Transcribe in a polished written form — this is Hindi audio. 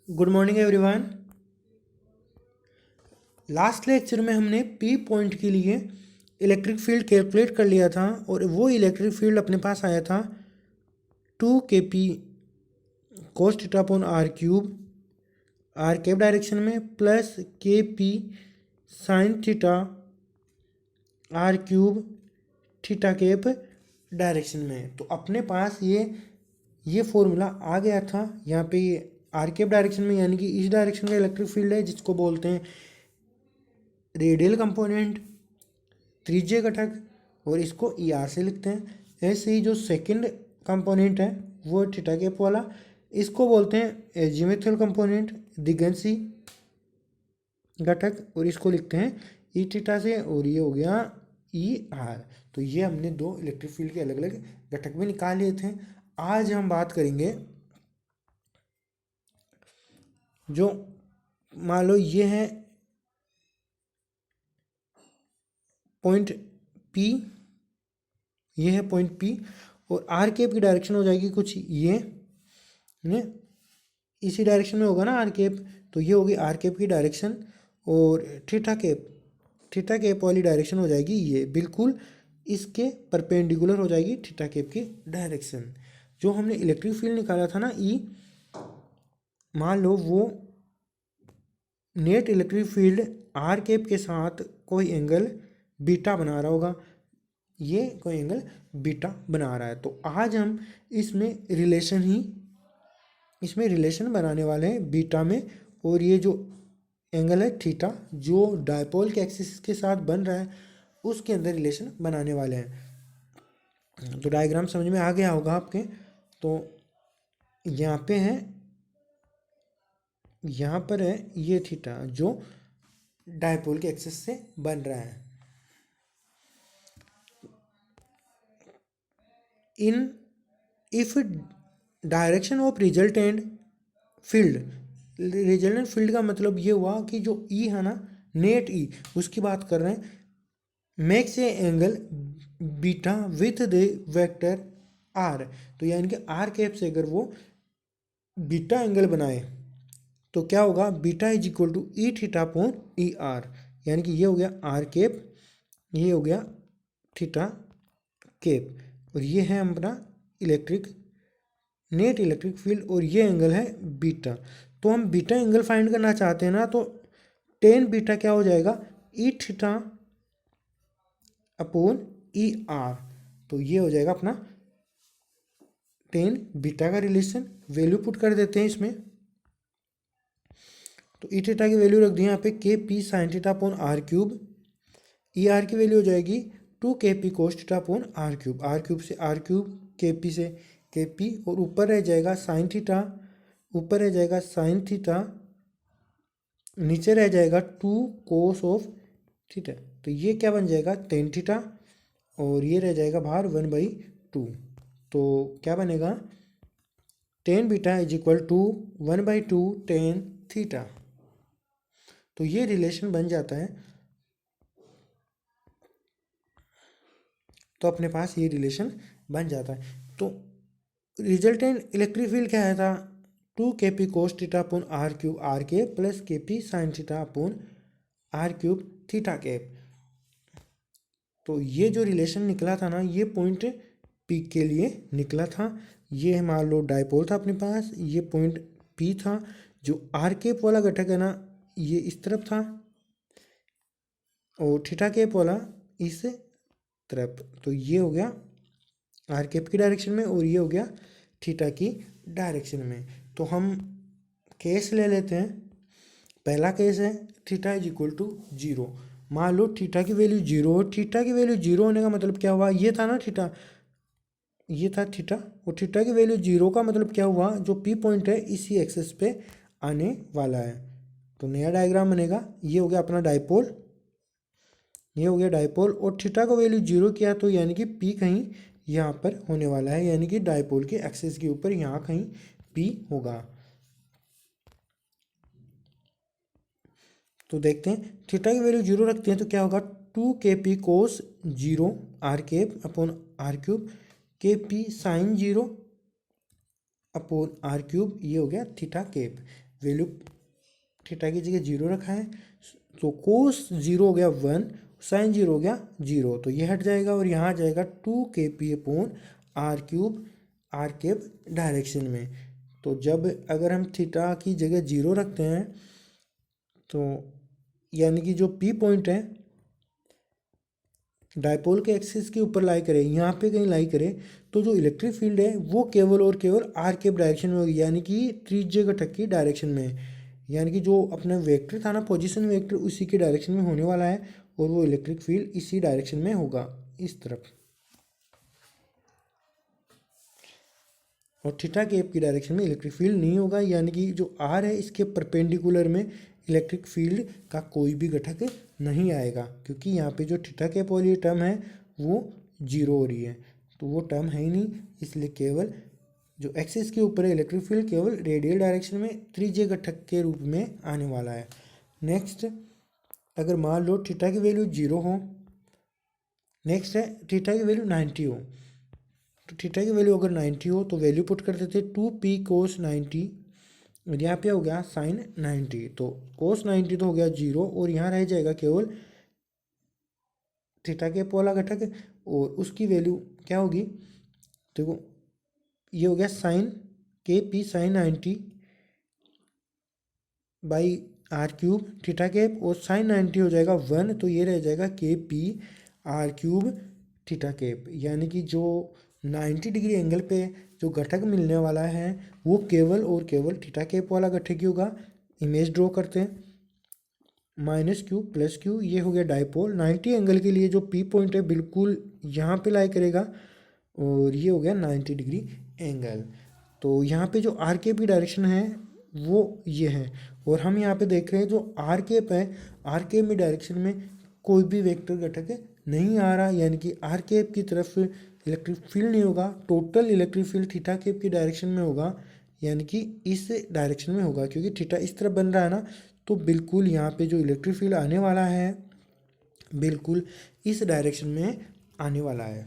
Good morning everyone. Last lecture में हमने पी पॉइंट के लिए इलेक्ट्रिक फील्ड कैलकुलेट कर लिया था और वो इलेक्ट्रिक फील्ड अपने पास आया था 2 kp cos theta upon are cube are cap direction में plus kp sine theta r cube theta cap direction में। तो अपने पास ये फॉर्मूला आ गया था। यहाँ पे ये आर कैप डायरेक्शन में यानी कि इस डायरेक्शन का इलेक्ट्रिक फील्ड है जिसको बोलते हैं रेडियल कंपोनेंट, त्रिज्यीय घटक, और इसको ई आर से लिखते हैं। ऐसे ही जो सेकंड कंपोनेंट है वो थीटा कैप वाला, इसको बोलते हैं एजीमुथल कंपोनेंट, दिगंशी घटक, और इसको लिखते हैं ई थीटा से, और ये हो गया ई आर। तो ये हमने दो इलेक्ट्रिक फील्ड के अलग अलग घटक भी निकाल लिए थे। आज हम बात करेंगे जो मान लो ये है पॉइंट पी, ये है पॉइंट पी, और आर कैप की डायरेक्शन हो जाएगी कुछ ये ने इसी डायरेक्शन में होगा ना आर कैप। तो ये होगी आर कैप की डायरेक्शन, और थीटा कैप वाली डायरेक्शन हो जाएगी ये बिल्कुल इसके परपेंडिकुलर हो जाएगी थीटा कैप की डायरेक्शन। जो हमने इलेक्ट्रिक फील्ड निकाला था ना ई, मान लो वो net electric field R cap के साथ कोई एंगल बीटा बना रहा होगा, ये कोई एंगल बीटा बना रहा है। तो आज हम इसमें रिलेशन बनाने वाले हैं बीटा में, और ये जो एंगल है थीटा जो डायपोल के एक्सिस के साथ बन रहा है उसके अंदर रिलेशन बनाने वाले हैं। तो डायग्राम समझ में आ गया होगा आपके। तो यहाँ पे है, यहाँ पर है ये थीटा जो डायपोल के एक्सिस से बन रहा है। In if direction of resultant field का मतलब ये हुआ कि जो ई है ना, नेट ई, उसकी बात कर रहे हैं, makes a angle beta with the vector R. तो यानी कि आर कैप से अगर वो बीटा एंगल बनाए तो क्या होगा, beta is equal to E theta upon E R. यानी कि ये हो गया आर कैप, ये हो गया थीटा कैप, और ये है अपना नेट इलेक्ट्रिक फील्ड, और ये एंगल है बीटा। तो हम बीटा एंगल फाइंड करना चाहते हैं ना, तो टेन बीटा क्या हो जाएगा, ई थीटा अपॉन ई आर। तो ये हो जाएगा अपना टेन बीटा का रिलेशन। वैल्यू पुट कर देते हैं इसमें। तो ई थीटा की वैल्यू रख दी यहाँ पे K P sine theta upon are cube. E R की वैल्यू हो जाएगी 2 kp cos theta upon are cube. R cube से आर क्यूब, के पी से के पी, और ऊपर रह जाएगा साइन थीटा, ऊपर रह जाएगा साइन थीटा, नीचे रह जाएगा 2 कोस ऑफ थीटा। तो ये क्या बन जाएगा, टेन थीटा, और ये रह जाएगा बाहर 1/2। तो क्या बनेगा, tan beta is equal to 1/2 tan theta. तो ये रिलेशन बन जाता है। तो अपने पास ये रिलेशन बन जाता है। तो रिजल्टेंट इलेक्ट्रिक फील्ड क्या आया था, 2 kp cos theta upon are cube are cap plus kp sine theta upon are cube theta cap. तो ये जो रिलेशन निकला था ना, ये पॉइंट पी के लिए निकला था। ये मान लो डायपोल था अपने पास, ये पॉइंट पी था। जो आर कैप वाला घटक है ना, ये इस तरफ था, और थीटा कैप वाला इस तरफ। तो ये हो गया आर कैप की डायरेक्शन में, और ये हो गया थीटा की डायरेक्शन में। तो हम केस ले लेते हैं। पहला केस है थीटा इज इक्वल टू 0। मान लो थीटा की वैल्यू 0 हो। थीटा की वैल्यू 0 होने का मतलब क्या हुआ, ये था ना थीटा, ये था थीटा, और थीटा की वैल्यू 0 का मतलब क्या हुआ, जो पी पॉइंट है इसी एक्सेस पे आने वाला है। तो नया डायग्राम बनेगा। ये हो गया अपना डायपोल, ये हो गया डायपोल, और थीटा को वैल्यू 0 किया तो यानी कि पी कहीं यहाँ पर होने वाला है, यानी कि डायपोल के एक्सिस के ऊपर यहाँ कहीं पी होगा। तो देखते हैं, थीटा की वैल्यू 0 रखते हैं तो क्या होगा, 2 kp cos 0 R cap upon are cube, kp sine 0 upon are cube, ये हो गया थीटा कैप। वैल्यू थीटा की जगह 0 रखा है, तो कोस 0 हो गया 1, साइन 0 हो गया 0, तो ये हट जाएगा और यहाँ आ जाएगा 2kp/r³ आर कैप डायरेक्शन में। तो जब अगर हम थीटा की जगह 0 रखते हैं तो यानी कि जो पी पॉइंट है डायपोल के एक्सिस के ऊपर लाई करे, यहाँ पे कहीं लाई करे, तो जो इलेक्ट्रिक फील्ड है वो केवल और केवल आर कैप डायरेक्शन में होगी, यानी कि त्रिज्य घटक की डायरेक्शन में। यानी कि जो अपना वेक्टर था ना, पोजीशन वेक्टर, उसी के डायरेक्शन में होने वाला है और वो इलेक्ट्रिक फील्ड इसी डायरेक्शन में होगा, इस तरफ। और थीटा कैप की डायरेक्शन में इलेक्ट्रिक फील्ड नहीं होगा, यानी कि जो आर है इसके परपेंडिकुलर में इलेक्ट्रिक फील्ड का कोई भी घटक नहीं आएगा, क्योंकि यहाँ पे जो थीटा कैप वाली टर्म है वो 0 हो रही है, तो वो टर्म है ही नहीं। इसलिए केवल जो एक्सिस के ऊपर है इलेक्ट्रिक फील्ड केवल रेडियल डायरेक्शन में त्रिज्य घटक के रूप में आने वाला है। नेक्स्ट, अगर मान लो थीटा की वैल्यू 0 हो, नेक्स्ट है थीटा की वैल्यू 90 हो, तो थीटा की वैल्यू अगर 90 हो तो वैल्यू पुट कर देते 2p cos 90, और यहाँ पे हो गया साइन 90, तो cos 90 तो हो गया 0 और यहाँ रह जाएगा केवल थीटा के पोला घटक, और उसकी वैल्यू क्या होगी, देखो ये हो गया sine kp sine 90 by r³ theta cap, और साइन 90 हो जाएगा 1, तो ये रह जाएगा kp/r³ थीटा कैप। यानी कि जो 90 डिग्री एंगल पे जो घटक मिलने वाला है वो केवल और केवल थीटा कैप वाला घटक ही होगा। इमेज ड्रॉ करते हैं, -q + q, ये हो गया डायपोल। 90 एंगल के लिए जो पी पॉइंट है बिल्कुल यहाँ पे लाई करेगा, और ये हो गया 90 डिग्री एंगल। तो यहाँ पे जो आर कैप की डायरेक्शन है वो ये है, और हम यहाँ पे देख रहे हैं जो आर कैप है, आर कैप में डायरेक्शन में कोई भी वेक्टर घटक नहीं आ रहा, यानी कि आर कैप की तरफ इलेक्ट्रिक फील्ड नहीं होगा। Total electric field theta cap की डायरेक्शन में होगा, यानी कि इस डायरेक्शन में होगा, क्योंकि थीटा इस तरफ बन रहा है ना, तो बिल्कुल यहाँ पे जो इलेक्ट्रिक फील्ड आने वाला है बिल्कुल इस डायरेक्शन में आने वाला है।